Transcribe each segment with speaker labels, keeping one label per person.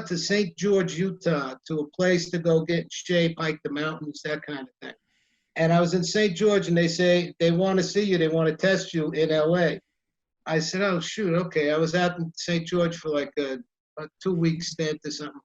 Speaker 1: out to St. George, Utah, to a place to go get in shape, hike the mountains, that kind of thing. And I was in St. George, and they say they want to see you. They want to test you in L.A. I said, oh, shoot, okay. I was out in St. George for like a 2-week stint or something.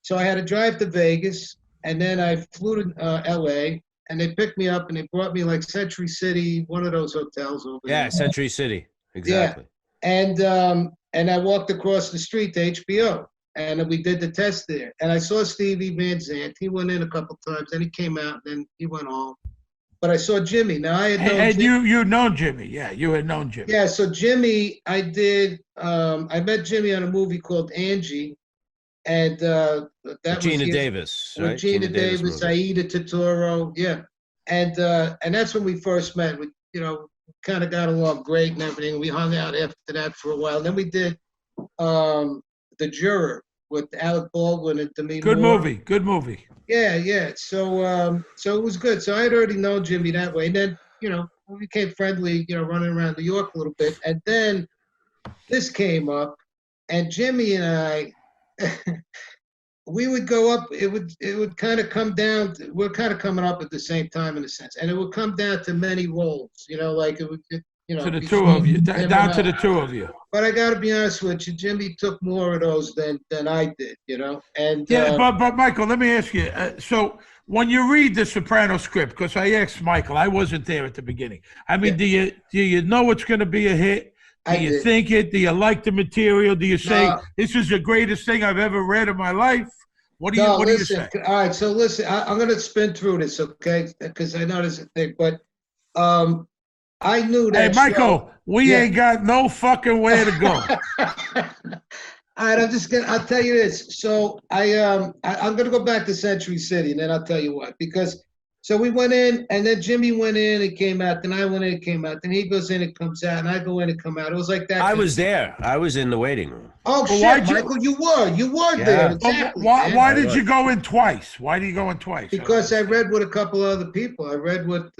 Speaker 1: So I had to drive to Vegas, and then I flew to L.A., and they picked me up, and they brought me like Century City, one of those hotels over there.
Speaker 2: Yeah, Century City. Exactly.
Speaker 1: Yeah. And I walked across the street to HBO, and we did the test there. And I saw Stevie Van Zandt. He went in a couple times, then he came out, and then he went home. But I saw Jimmy. Now I had known
Speaker 3: And
Speaker 1: Jimmy.
Speaker 3: you'd known Jimmy. Yeah, you had known Jimmy.
Speaker 1: Yeah, so Jimmy, I met Jimmy on a movie called Angie, and that was
Speaker 2: Gina Davis,
Speaker 1: with
Speaker 2: right?
Speaker 1: Gina Davis, Aida Totoro, yeah. And that's when we first met. We, kind of got along great and everything. We hung out after that for a while. Then we did The Juror with Alec Baldwin and Demi
Speaker 3: Good
Speaker 1: Moore.
Speaker 3: Good movie.
Speaker 1: Yeah. So it was good. So I had already known Jimmy that way. And then, we became friendly, running around New York a little bit. And then this came up, and Jimmy and I, we would go up. It would kind of come down. We're kind of coming up at the same time in a sense, and it would come down to many roles. Like it would,
Speaker 3: to the two of you, down to the two of you.
Speaker 1: But I got to be honest with you, Jimmy took more of those than I did. And
Speaker 3: yeah, but Michael, let me ask you. So when you read the Soprano script, because I asked Michael, I wasn't there at the beginning. I mean, do you know it's going to be a hit? Do you think it? Do you like the material? Do you say this is the greatest thing I've ever read in my life? What do you say?
Speaker 1: All right, so listen, I'm going to spin through this, okay? Because I know this is a thing, but I knew that.
Speaker 3: Hey, Michael, we ain't got no fucking way to go.
Speaker 1: All right, I'll tell you this. So I'm going to go back to Century City, and then I'll tell you what. So we went in, and then Jimmy went in and came out. Then I went in and came out. Then he goes in and comes out, and I go in and come out. It was like that.
Speaker 2: I was there. I was in the waiting room.
Speaker 1: Oh, shit, Michael, you were there. Exactly.
Speaker 3: Why did you go in twice? Why did you go in twice?
Speaker 1: Because I read with a couple other people. I read with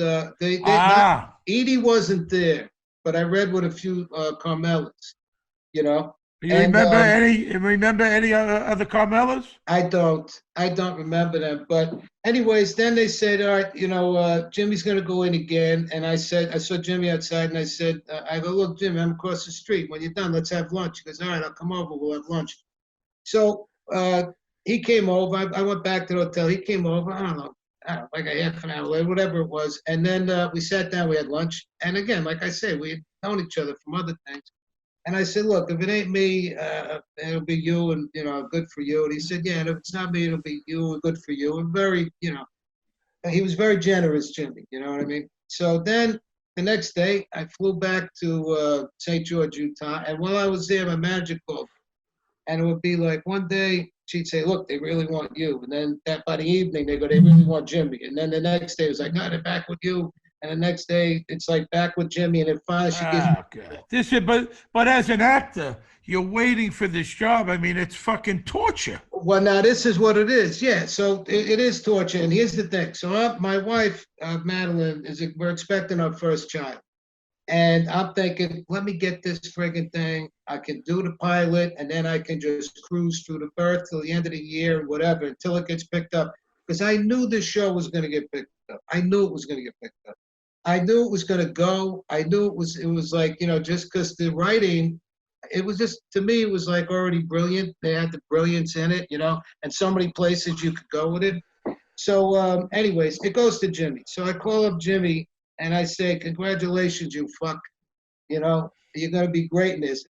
Speaker 1: Edie wasn't there, but I read with a few Carmelas,
Speaker 3: You remember any other Carmelas?
Speaker 1: I don't remember them. But anyways, then they said, all right, Jimmy's going to go in again. And I saw Jimmy outside, and I said, I go, look, Jimmy, I'm across the street. When you're done, let's have lunch. He goes, all right, I'll come over. We'll have lunch. So he came over. I went back to the hotel. He came over. I don't know, like a half an hour later, whatever it was. And then we sat down. We had lunch. And again, like I said, we had known each other from other things. And I said, look, if it ain't me, it'll be you, and, good for you. And he said, yeah, and if it's not me, it'll be you, and good for you. And very, he was very generous, Jimmy, you know what I mean? So then the next day, I flew back to St. George, Utah. And while I was there, my manager called. And it would be like one day, she'd say, look, they really want you. And then by the evening, they go, they really want Jimmy. And then the next day, it was like, no, they're back with you. And the next day, it's like back with Jimmy, and then finally she gives me.
Speaker 3: But as an actor, you're waiting for this job. I mean, it's fucking torture.
Speaker 1: Well, now this is what it is. Yeah, so it is torture. And here's the thing. So my wife, Madeline, we're expecting our first child. And I'm thinking, let me get this friggin' thing. I can do the pilot, and then I can just cruise through the birth till the end of the year and whatever, until it gets picked up. Because I knew this show was going to get picked up. I knew it was going to get picked up. I knew it was going to go. I knew it was like, just because the writing, it was just, to me, it was like already brilliant. They had the brilliance in it, and so many places you could go with it. So anyways, it goes to Jimmy. So I call up Jimmy and I say, congratulations, you fuck. You're going to be great in this.